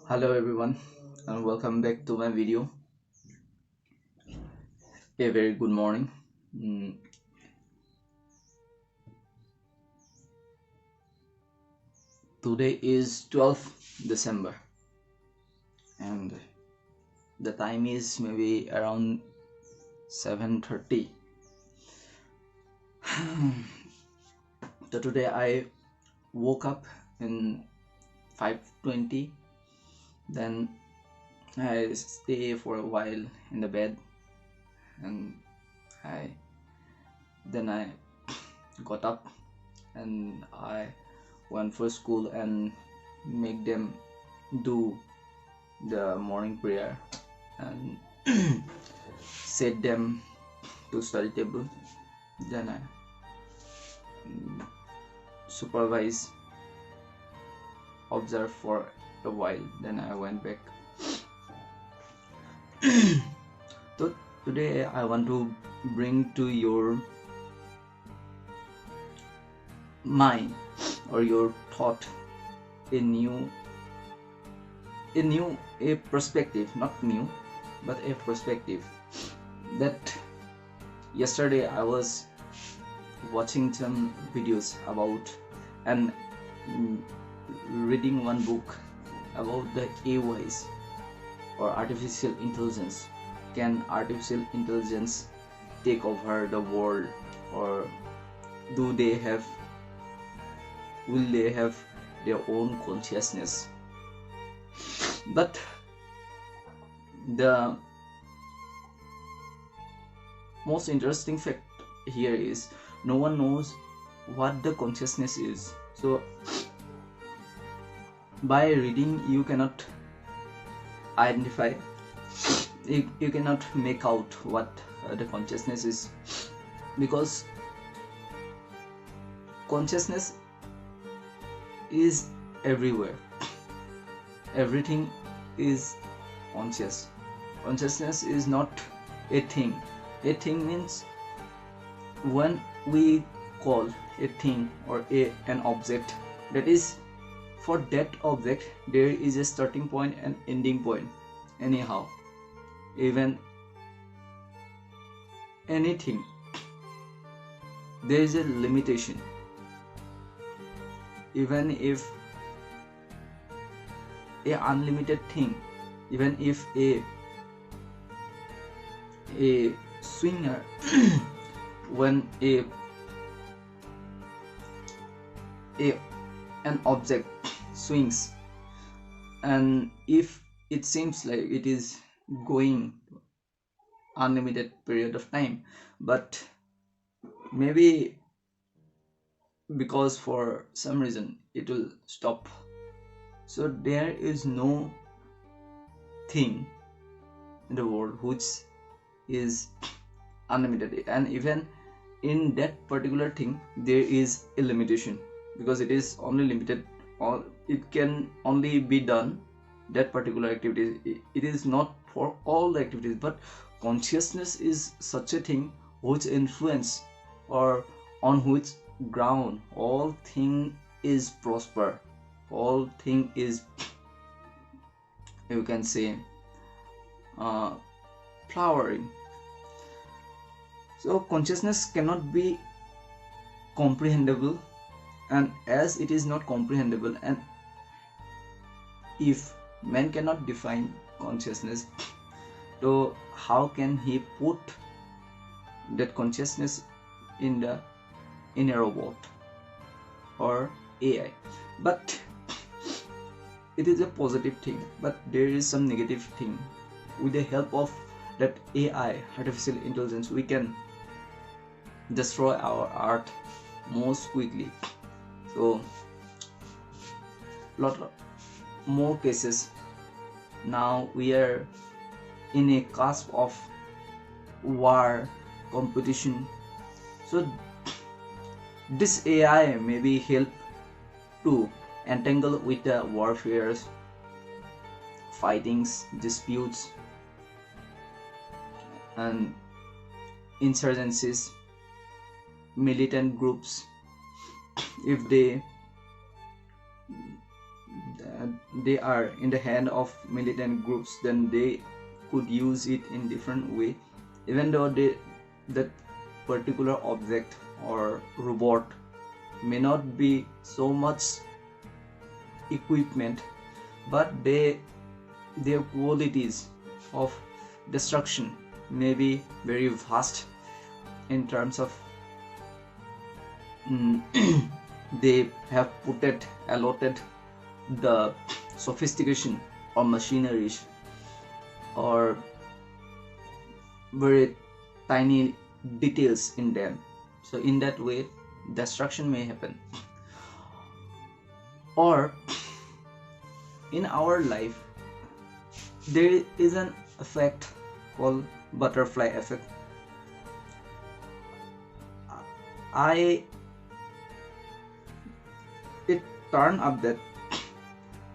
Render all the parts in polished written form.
Hello everyone and welcome back to my video. A very good morning. Mm, Today is 12th December and the time is maybe around 7:30. So today I woke up in 5:20, then I stay for a while in the bed, and I then I got up and I went for school and make them do the morning prayer and set them to study table. Then I supervise, observe for a while. Then I went back. So today I want to bring to your mind or your thought a a perspective, not new, but a perspective that yesterday I was watching some videos about and reading one book about the AIs or artificial intelligence. Can artificial intelligence take over the world, or do they have will they have their own consciousness? But the most interesting fact here is no one knows what the consciousness is. So by reading you cannot identify, you cannot make out what the consciousness is, because consciousness is everywhere. Everything is conscious. Consciousness is not a thing. A thing means when we call a thing or an object, that is, for that object there is a starting point and ending point. Anyhow, even anything, there is a limitation. Even if a unlimited thing, even if a swinger when a an object swings, and if it seems like it is going unlimited period of time, but maybe because for some reason it will stop. So there is no thing in the world which is unlimited, and even in that particular thing there is a limitation, because it is only limited, or it can only be done that particular activity. It is not for all the activities, but consciousness is such a thing which influence, or on which ground all thing is prosper, all thing is, you can say, uh, flowering. So consciousness cannot be comprehensible, and as it is not comprehensible, and if man cannot define consciousness, so how can he put that consciousness in a robot or AI? But it is a positive thing, but there is some negative thing. With the help of that AI, artificial intelligence, we can destroy our art most quickly. So lot of more cases, now we are in a cusp of war, competition. So this AI may be help to entangle with the warfares, fightings, disputes, and insurgencies, militant groups. If they they are in the hand of militant groups, then they could use it in different way, even though that particular object or robot may not be so much equipment, but their qualities of destruction may be very vast in terms of they have allotted the sophistication or machineries or very tiny details in them. So in that way destruction may happen. Or in our life there is an effect called butterfly effect. It turned up that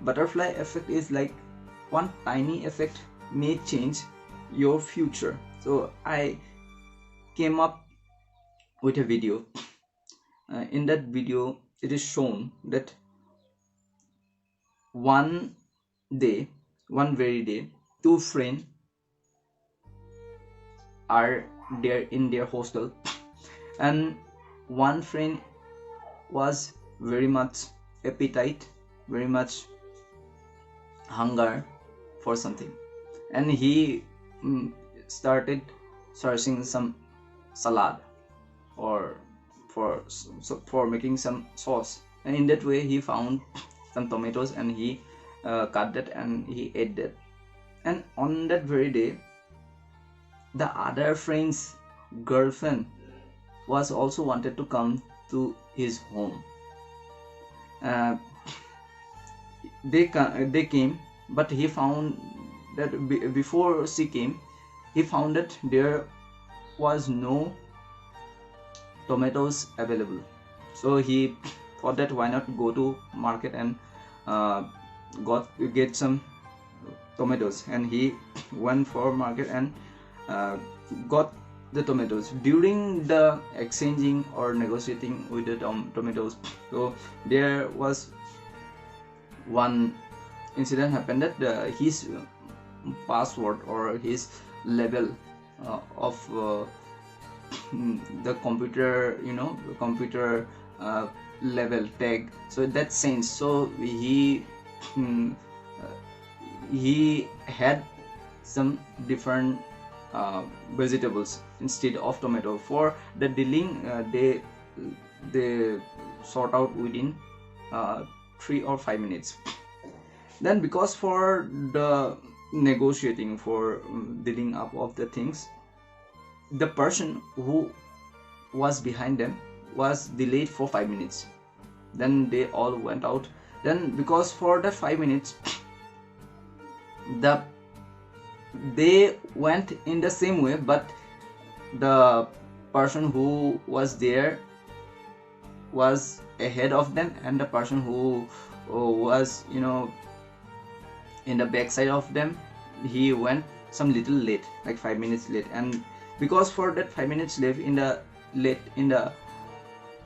butterfly effect is like one tiny effect may change your future. So I came up with a video. In that video it is shown that one very day, two friends are there in their hostel, and one friend was very much appetite, very much hunger for something, and he started searching some salad or for making some sauce, and in that way he found some tomatoes and he cut that and he ate that. And on that very day the other friend's girlfriend was also wanted to come to his home. uh, they came, but he found that before she came he found that there was no tomatoes available. So he thought that why not go to market and get some tomatoes, and he went for market and got the tomatoes. During the exchanging or negotiating with the tomatoes, so there was one incident happened that his password or his level of the computer, the computer level tag, so that changed. So he had some different vegetables instead of tomato. For the dealing they sort out within 3 or 5 minutes. Then because for the negotiating for dealing up of the things, the person who was behind them was delayed for 5 minutes. Then they all went out. Then because for the 5 minutes they went in the same way, but the person who was there was ahead of them, and the person who was in the backside of them, he went some little late, like 5 minutes late. And because for that 5 minutes late in the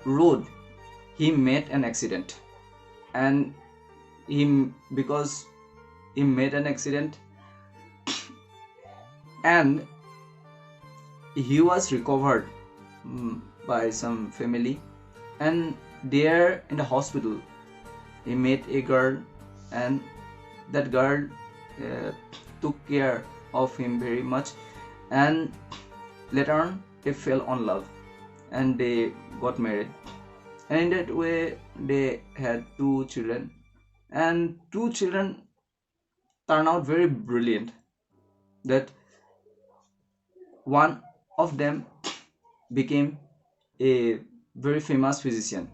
road, he met an accident. And because he made an accident and he was recovered by some family, and there in the hospital he met a girl, and that girl took care of him very much, and later on they fell on love and they got married. And in that way they had 2 children, and 2 children turned out very brilliant. That one of them became a very famous physician,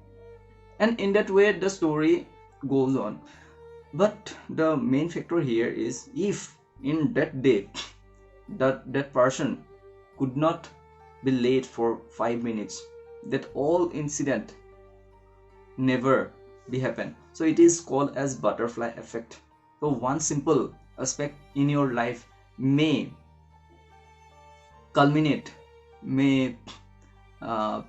and in that way the story goes on. But the main factor here is, if in that day that person could not be late for 5 minutes, that all incident never be happen. So it is called as butterfly effect. So one simple aspect in your life may culminate, may turn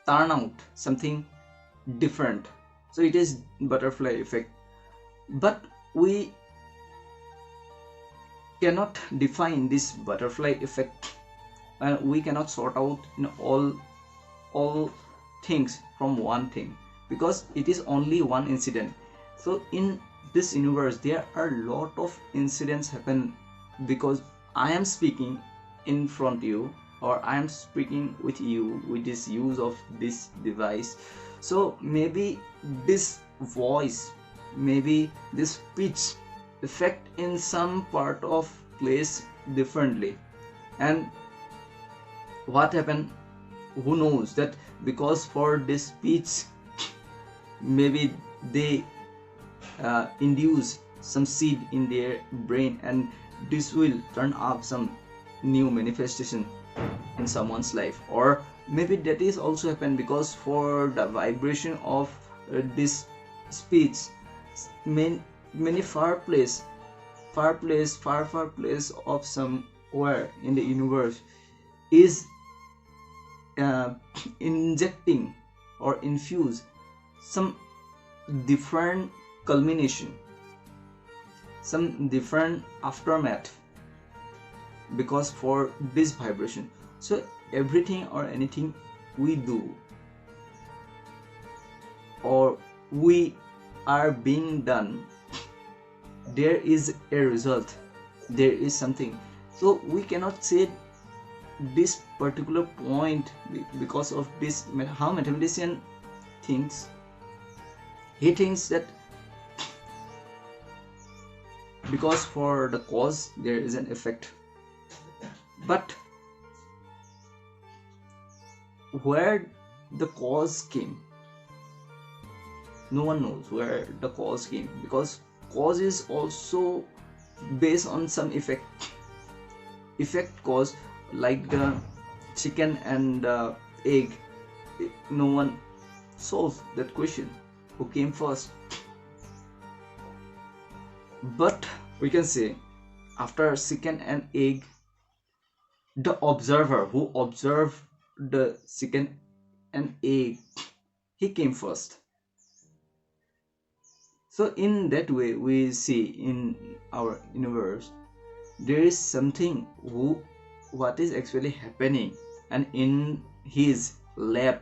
out something different. So it is butterfly effect. But we cannot define this butterfly effect, and we cannot sort out all things from one thing, because it is only one incident. So in this universe there are a lot of incidents happen, because I am speaking in front you, or I am speaking with you with this use of this device. So maybe this voice, maybe this pitch affect in some part of place differently. And what happened, who knows that, because for this speech maybe they induce some seed in their brain, and this will turn up some new manifestation in someone's life. Or maybe that is also happen because for the vibration of this speech, many far place of somewhere in the universe is uh, injecting or infuse some different culmination, some different aftermath, because for this vibration. So everything or anything we do or we are being done, there is a result, there is something. So we cannot say this particular point because of this, how mathematician thinks. He thinks that because for the cause there is an effect, but where the cause came, no one knows where the cause came, because cause is also based on some effect cause, like the chicken and egg. No one solves that question, who came first. But we can say after chicken and egg, the observer who observed the chicken and egg, he came first. So in that way we see in our universe there is something who, what is actually happening, and in his lab,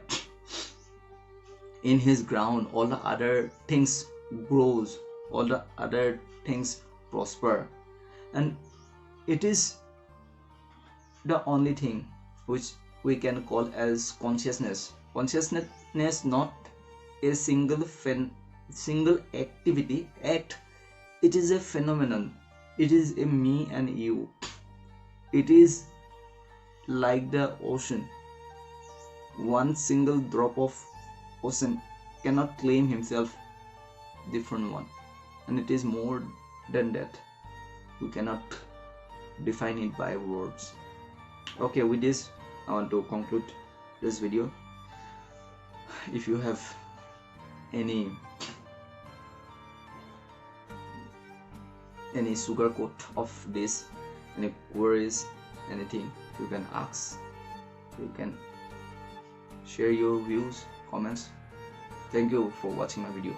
in his ground, all the other things grows, all the other things prosper. And it is the only thing which we can call as consciousness, not a single activity act. It is a phenomenon, it is a me and you. It is like the ocean. One single drop of ocean cannot claim himself different one, and it is more than that. We cannot define it by words. Okay, with this I want to conclude this video. If you have any sugar coat of this, any queries, anything, you can ask, you can share your views, comments. Thank you for watching my video.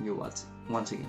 You watch once again.